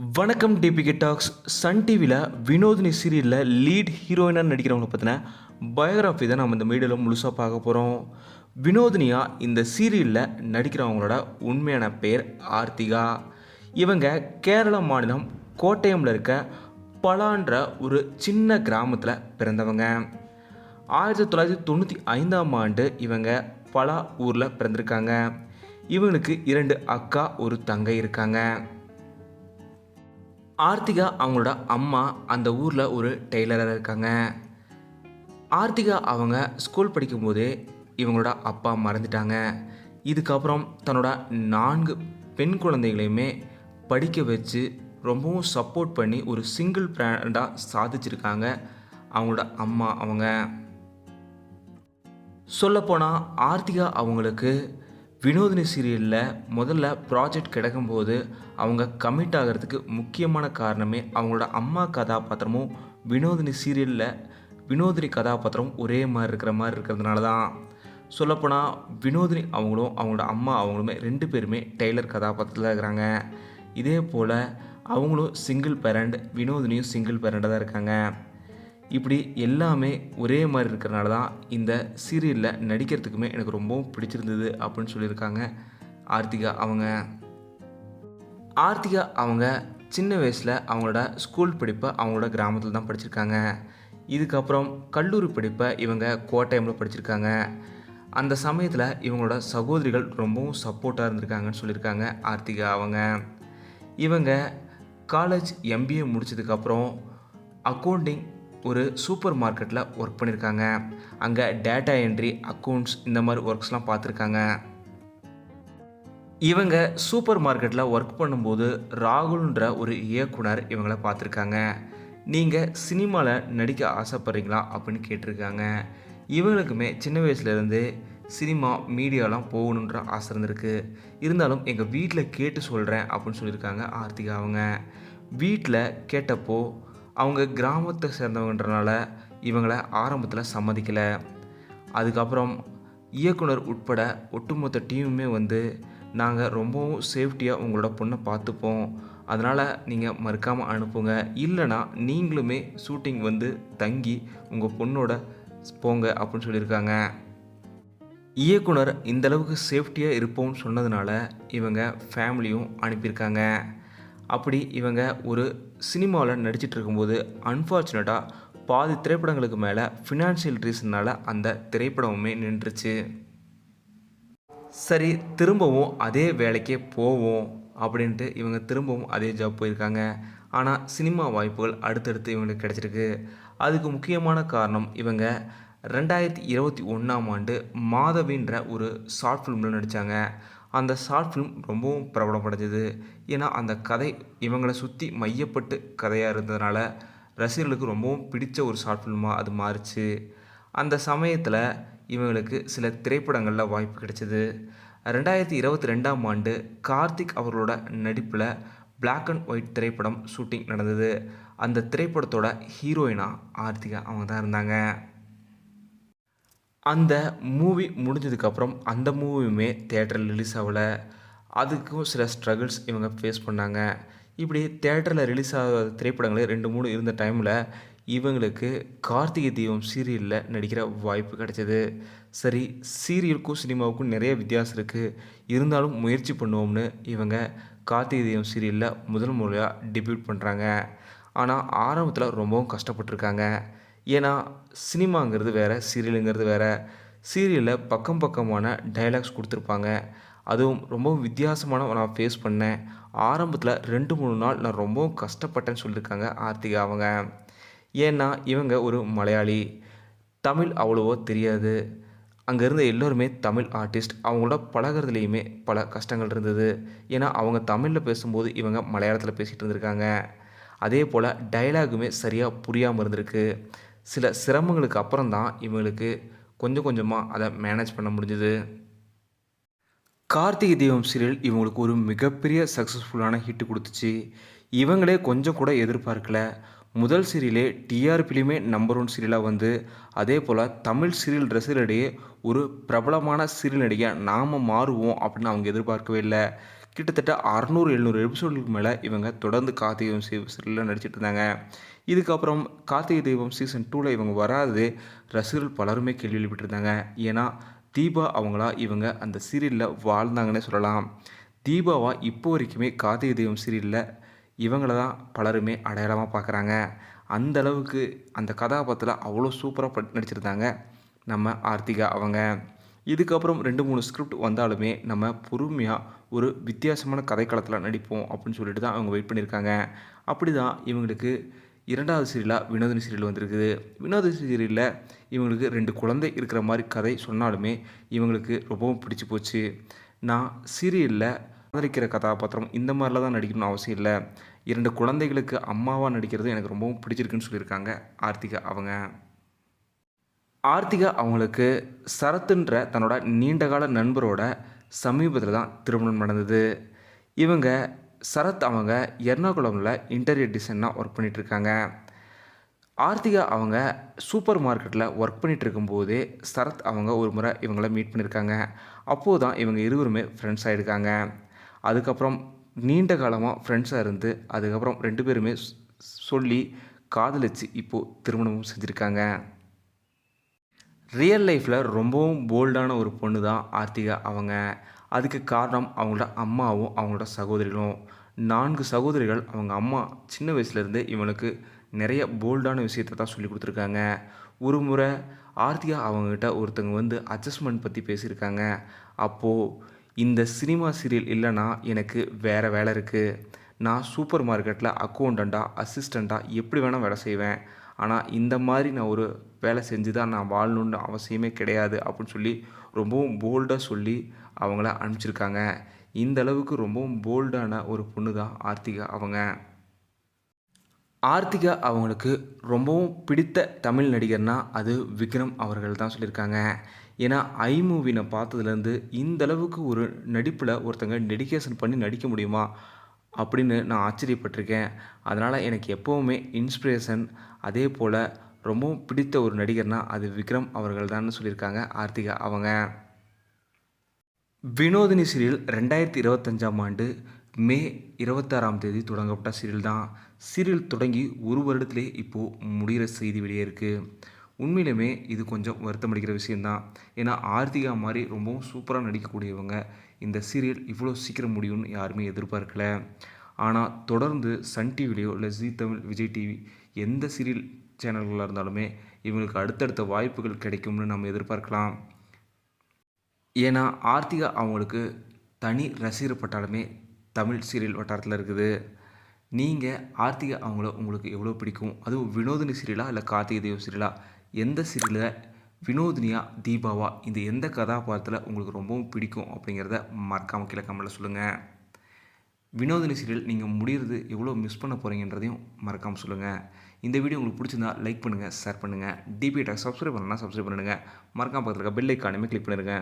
வணக்கம் DPK tax. Sun டிவியில் வினோதினி சீரியலில் லீட் ஹீரோயினாக நடிக்கிறவங்களை பற்றின பயோகிராஃபி தான் நம்ம இந்த மீடியாவில் முழுசாக பார்க்க போகிறோம். வினோதினியா இந்த சீரியலில் நடிக்கிறவங்களோட உண்மையான பேர் ஆர்த்திகா. இவங்க கேரள மாநிலம் கோட்டயமில் இருக்க பலான்ற ஒரு சின்ன கிராமத்தில் பிறந்தவங்க. 1995ஆம் ஆண்டு இவங்க பலா ஊரில் பிறந்திருக்காங்க. இவங்களுக்கு 2 அக்கா ஒரு தங்கை இருக்காங்க. ஆர்த்திகா அவங்களோட அம்மா அந்த ஊரில் ஒரு டெய்லராக இருக்காங்க. ஆர்த்திகா அவங்க ஸ்கூல் படிக்கும்போதே இவங்களோட அப்பா மறந்துட்டாங்க. இதுக்கப்புறம் தன்னோட 4 பெண் குழந்தைகளையுமே படிக்க வச்சு ரொம்பவும் சப்போர்ட் பண்ணி ஒரு சிங்கிள் பிராண்டாக சாதிச்சிருக்காங்க அவங்களோட அம்மா. அவங்க சொல்லப்போனால் ஆர்த்திகா அவங்களுக்கு வினோதினி சீரியலில் முதல்ல ப்ராஜெக்ட் கிடைக்கும்போது அவங்க கமிட் ஆகிறதுக்கு முக்கியமான காரணமே அவங்களோட அம்மா கதாபாத்திரமும் வினோதினி சீரியலில் வினோதினி கதாபாத்திரம் ஒரே மாதிரி இருக்கிறதுனால தான். சொல்லப்போனால் வினோதினி அவங்களும் அவங்களோட அம்மா அவங்களுமே 2 பேருமே டெய்லர் கதாபாத்திரத்தில் இருக்கிறாங்க. இதே போல் அவங்களும் சிங்கிள் பேரண்ட், வினோதினியும் சிங்கிள் பேரண்டாக தான் இருக்காங்க. இப்படி எல்லாமே ஒரே மாதிரி இருக்கிறனால தான் இந்த சீரியலில் நடிக்கிறதுக்குமே எனக்கு ரொம்பவும் பிடிச்சிருந்தது அப்படின்னு சொல்லியிருக்காங்க ஆர்த்திகா அவங்க. ஆர்த்திகா அவங்க சின்ன வயசில் அவங்களோட ஸ்கூல் படிப்பை அவங்களோட கிராமத்தில் தான் படிச்சிருக்காங்க. இதுக்கப்புறம் கல்லூரி படிப்பை இவங்க கோட்டயமில் படிச்சிருக்காங்க. அந்த சமயத்தில் இவங்களோட சகோதரிகள் ரொம்பவும் சப்போர்ட்டாக இருந்திருக்காங்கன்னு சொல்லியிருக்காங்க ஆர்த்திகா அவங்க. இவங்க காலேஜ் MBA முடித்ததுக்கப்புறம் அக்கௌண்டிங் ஒரு சூப்பர் மார்க்கெட்டில் ஒர்க் பண்ணியிருக்காங்க. அங்கே டேட்டா என்ட்ரி, அக்கௌண்ட்ஸ் இந்த மாதிரி ஒர்க்ஸ்லாம் பார்த்துருக்காங்க. இவங்க சூப்பர் மார்க்கெட்டில் ஒர்க் பண்ணும்போது ராகுல்ன்ற ஒரு இயக்குனர் இவங்கள பார்த்துருக்காங்க. நீங்கள் சினிமாவில் நடிக்க ஆசைப்பட்றீங்களா அப்படின்னு கேட்டிருக்காங்க. இவங்களுக்குமே சின்ன வயசுலேருந்து சினிமா மீடியாலாம் போகணுன்ற ஆசை இருந்திருக்கு. இருந்தாலும் எங்கள் வீட்டில் கேட்டு சொல்கிறேன் அப்படின்னு சொல்லியிருக்காங்க ஆர்த்திகா அவங்க. வீட்டில் கேட்டப்போ அவங்க கிராமத்தை சேர்ந்தவங்கன்றனால இவங்களை ஆரம்பத்தில் சம்மதிக்கலை. அதுக்கப்புறம் இயக்குனர் உட்பட ஒட்டுமொத்த டீமுமே வந்து நாங்கள் ரொம்பவும் சேஃப்டியாக உங்களோட பொண்ணை பார்த்துப்போம், அதனால் நீங்கள் மறுக்காமல் அனுப்புங்க, இல்லைனா நீங்களுமே ஷூட்டிங் வந்து தங்கி உங்கள் பொண்ணோட போங்க அப்படின்னு சொல்லியிருக்காங்க. இயக்குனர் இந்தளவுக்கு சேஃப்டியாக இருப்போம்னு சொன்னதுனால இவங்க ஃபேமிலியும் அனுப்பியிருக்காங்க. அப்படி இவங்க ஒரு சினிமாவில் நடிச்சிட்டு இருக்கும்போது அன்ஃபார்ச்சுனேட்டாக பாதி திரைப்படங்களுக்கு மேலே ஃபினான்ஷியல் ரீசன்னால் அந்த திரைப்படமுமே நின்றுச்சு. சரி, திரும்பவும் அதே வேலைக்கே போவோம் அப்படின்ட்டு இவங்க திரும்பவும் அதே ஜாப் போயிருக்காங்க. ஆனால் சினிமா வாய்ப்புகள் அடுத்தடுத்து இவங்களுக்கு கிடச்சிருக்கு. அதுக்கு முக்கியமான காரணம் இவங்க 2021ஆம் ஆண்டு மாதவின்ற ஒரு ஷார்ட் ஃபிலிமில் நடித்தாங்க. அந்த ஷார்ட் ஃபிலிம் ரொம்பவும் பிரபலமடைஞ்சது. ஏன்னா அந்த கதை இவங்களை சுற்றி மையப்பட்டு கதையாக இருந்ததுனால ரசிகர்களுக்கு ரொம்பவும் பிடித்த ஒரு ஷார்ட் ஃபிலிமாக அது மாறிச்சு. அந்த சமயத்தில் இவங்களுக்கு சில திரைப்படங்களில் வாய்ப்பு கிடைச்சிது. 2022ஆம் ஆண்டு கார்த்திக் அவர்களோட நடிப்பில் பிளாக் அண்ட் ஒயிட் திரைப்படம் ஷூட்டிங் நடந்தது. அந்த திரைப்படத்தோட ஹீரோயினாக ஆர்த்திகா அவங்க தான் இருந்தாங்க. அந்த மூவி முடிஞ்சதுக்கப்புறம் அந்த மூவியுமே தியேட்டரில் ரிலீஸ் ஆகலை. அதுக்கும் சில ஸ்ட்ரகிள்ஸ் இவங்க ஃபேஸ் பண்ணாங்க. இப்படி தியேட்டரில் ரிலீஸ் ஆகாத திரைப்படங்களே 2-3 இருந்த டைமில் இவங்களுக்கு கார்த்திகை தீபம் சீரியலில் நடிக்கிற வாய்ப்பு கிடைச்சது. சரி, சீரியலுக்கும் சினிமாவுக்கும் நிறைய வித்தியாசம் இருக்குது, இருந்தாலும் முயற்சி பண்ணுவோம்னு இவங்க கார்த்திகை தீபம் சீரியலில் முதல் முறையாக டெபியூட் பண்ணுறாங்க. ஆனால் ஆரம்பத்தில் ரொம்பவும் கஷ்டப்பட்டுருக்காங்க. ஏன்னா சினிமாங்கிறது வேறு, சீரியலுங்கிறது வேறு. சீரியலில் பக்கம் பக்கமான டைலாக்ஸ் கொடுத்துருப்பாங்க. அதுவும் ரொம்பவும் வித்தியாசமான நான் ஃபேஸ் பண்ணேன். ஆரம்பத்தில் 2-3 நாள் நான் ரொம்பவும் கஷ்டப்பட்டேன்னு சொல்லியிருக்காங்க ஆர்த்திகா அவங்க. ஏன்னா இவங்க ஒரு மலையாளி, தமிழ் அவ்வளவோ தெரியாது. அங்கே இருந்த எல்லோருமே தமிழ் ஆர்டிஸ்ட். அவங்களோட பழகிறதுலேயுமே பல கஷ்டங்கள் இருந்தது. ஏன்னா அவங்க தமிழில் பேசும்போது இவங்க மலையாளத்தில் பேசிகிட்டு இருந்திருக்காங்க. அதே போல் டைலாகுமே சரியாக புரியாமல் இருந்திருக்கு. சில சிரமங்களுக்கு அப்புறம் தான் இவங்களுக்கு கொஞ்சம் கொஞ்சமாக அதை மேனேஜ் பண்ண முடிஞ்சுது. கார்த்திகை தீபம் சீரியல் இவங்களுக்கு ஒரு மிகப்பெரிய சக்ஸஸ்ஃபுல்லான ஹிட்டு கொடுத்துச்சு. இவங்களே கொஞ்சம் கூட எதிர்பார்க்கல. முதல் சீரியலே டிஆர்பிலையுமே நம்பர் 1 சீரியலாக வந்து, அதே போல் தமிழ் சீரியல் ரசிகர்களிடையே ஒரு பிரபலமான சீரியல் நடிகை நாம் மாறுவோம் அப்படின்னு அவங்க எதிர்பார்க்கவே இல்லை. கிட்டத்தட்ட 600, 700 எபிசோடுக்கு மேலே இவங்க தொடர்ந்து கார்த்திகை தீபம் சீரியலில் நடிச்சிட்டு இருந்தாங்க. இதுக்கப்புறம் கார்த்திகை தீபம் சீசன் 2ல் இவங்க வராது ரசிகர்கள் பலருமே கேள்வி எழுப்பிட்டுருந்தாங்க. ஏன்னா தீபா அவங்களா இவங்க அந்த சீரியலில் வாழ்ந்தாங்கன்னே சொல்லலாம். தீபாவா இப்போ வரைக்குமே கார்த்திகை தீபம் சீரியலில் இவங்கள தான் பலருமே அடையாளமாக பார்க்குறாங்க. அந்த அளவுக்கு அந்த கதாபாத்திரத்தில் அவ்வளோ சூப்பராக நடிச்சிருந்தாங்க நம்ம ஆர்த்திகா அவங்க. இதுக்கப்புறம் 2, 3 ஸ்கிரிப்ட் வந்தாலுமே நம்ம பொறுமையாக ஒரு வித்தியாசமான கதைக்களத்தில் நடிப்போம் அப்படின்னு சொல்லிட்டு தான் அவங்க வெயிட் பண்ணியிருக்காங்க. அப்படி தான் இவங்களுக்கு 2வது சீரியலாக வினோதினி சீரியல் வந்திருக்குது. வினோதினி சீரியலில் இவங்களுக்கு 2 குழந்தை இருக்கிற மாதிரி கதை சொன்னாலுமே இவங்களுக்கு ரொம்பவும் பிடிச்சி போச்சு. நான் சீரியலில் காதலிக்கிற கதாபாத்திரம் இந்த மாதிரிலாம் தான் நடிக்கணும்னு அவசியம் இல்லை, 2 குழந்தைகளுக்கு அம்மாவாக நடிக்கிறது எனக்கு ரொம்பவும் பிடிச்சிருக்குன்னு சொல்லியிருக்காங்க ஆர்த்திகா அவங்க. ஆர்த்திகா அவங்களுக்கு சரத்துன்ற தன்னோட நீண்டகால நண்பரோட சமீபத்தில் தான் திருமணம் நடந்தது. இவங்க சரத் அவங்க எர்ணாகுளமில் இன்டீரியர் டிசைனாக ஒர்க் பண்ணிகிட்ருக்காங்க. ஆர்த்திகா அவங்க சூப்பர் மார்க்கெட்டில் ஒர்க் பண்ணிகிட்டு இருக்கும்போதே சரத் அவங்க ஒரு முறை இவங்கள மீட் பண்ணியிருக்காங்க. அப்போது தான் இவங்க இருவருமே ஃப்ரெண்ட்ஸ் ஆகிருக்காங்க. அதுக்கப்புறம் நீண்ட காலமாக ஃப்ரெண்ட்ஸாக இருந்து அதுக்கப்புறம் 2 பேருமே சொல்லி காதலிச்சு இப்போது திருமணமும் செஞ்சுருக்காங்க. ரியல் லைஃப்பில் ரொம்பவும் போல்டான ஒரு பொண்ணு தான் ஆர்த்திகா அவங்க. அதுக்கு காரணம் அவங்களோட அம்மாவும் அவங்களோட சகோதரிகளும். 4 சகோதரிகள். அவங்க அம்மா சின்ன வயசுலேருந்தே இவனுக்கு நிறைய போல்டான விஷயத்தை தான் சொல்லி கொடுத்துருக்காங்க. ஒரு முறை ஆர்த்திகா அவங்கக்கிட்ட ஒருத்தங்க வந்து அட்ஜஸ்ட்மெண்ட் பற்றி பேசியிருக்காங்க. அப்போது இந்த சினிமா சீரியல் இல்லைன்னா எனக்கு வேறு வேலை இருக்குது, நான் சூப்பர் மார்க்கெட்டில் அக்கௌண்டண்ட்டாக அசிஸ்டண்ட்டாக எப்படி வேணால் வேலை செய்வேன், ஆனால் இந்த மாதிரி நான் ஒரு வேலை செஞ்சு தான் நான் வாழணுன்னு அவசியமே கிடையாது அப்படின்னு சொல்லி ரொம்பவும் போல்டாக சொல்லி அவங்கள அனுப்பிச்சிருக்காங்க. இந்த அளவுக்கு ரொம்பவும் போல்டான ஒரு பொண்ணு தான் ஆர்த்திகா அவங்க. ஆர்த்திகா அவங்களுக்கு ரொம்பவும் பிடித்த தமிழ் நடிகர்னால் அது விக்ரம் அவர்கள் தான் சொல்லியிருக்காங்க. ஏன்னா ஐ மூவி நான் பார்த்ததுலேருந்து இந்த அளவுக்கு ஒரு நடிப்பில் ஒருத்தங்க டெடிகேஷன் பண்ணி நடிக்க முடியுமா அப்படின்னு நான் ஆச்சரியப்பட்டிருக்கேன். அதனால் எனக்கு எப்போவுமே இன்ஸ்பிரேஷன், அதே போல் ரொம்பவும் பிடித்த ஒரு நடிகர்னால் அது விக்ரம் அவர்கள் தான் சொல்லியிருக்காங்க ஆர்த்திகா அவங்க. வினோதினி சீரியல் 2025ஆம் ஆண்டு மே 26ஆம் தேதி தொடங்கப்பட்ட சீரியல் தான். சீரியல் தொடங்கி ஒரு வருடத்திலே இப்போது முடிகிற செய்தி வெளியே இருக்குது. உண்மையிலுமே இது கொஞ்சம் வருத்தமளிக்கிற விஷயந்தான். ஏன்னா ஆர்த்திகா மாதிரி ரொம்பவும் சூப்பராக நடிக்கக்கூடியவங்க இந்த சீரியல் இவ்வளோ சீக்கிரம் முடியும்னு யாருமே எதிர்பார்க்கல. ஆனால் தொடர்ந்து சன் டிவிலையோ இல்லை ஜீ தமிழ், விஜய் டிவி எந்த சீரியல் சேனல்களாக இருந்தாலுமே இவங்களுக்கு அடுத்தடுத்த வாய்ப்புகள் கிடைக்கும்னு நம்ம எதிர்பார்க்கலாம். ஏன்னா ஆர்த்திகா அவங்களுக்கு தனி ரசிகர் பட்டாலுமே தமிழ் சீரியல் வட்டாரத்தில் இருக்குது. நீங்கள் ஆர்த்திகா அவங்கள உங்களுக்கு எவ்வளோ பிடிக்கும்? அதுவும் வினோதினி சீரியலா இல்லை கார்த்திகை தீபம் சீரியலா? எந்த சீரியலில் வினோதினியா தீபாவா இந்த எந்த கதாபாத்திரத்தில் உங்களுக்கு ரொம்பவும் பிடிக்கும் அப்படிங்கிறத மறக்காமல் கீழே கமெண்ட்டில் சொல்லுங்கள். வினோதினி சீரியல் நீங்கள் முடிகிறது எவ்வளோ மிஸ் பண்ண போகிறீங்கன்றதையும் மறக்காமல் சொல்லுங்கள். இந்த வீடியோ உங்களுக்கு பிடிச்சிருந்தா லைக் பண்ணுங்கள், ஷேர் பண்ணுங்கள். டிபி டாக் சப்ஸ்கிரைப் பண்ணணும்னா சப்ஸ்கிரைப் பண்ணிடுங்க. மறக்காமல் பக்கத்தில் இருக்க பெல் ஐக்கானுமே கிளிக் பண்ணிடுங்க.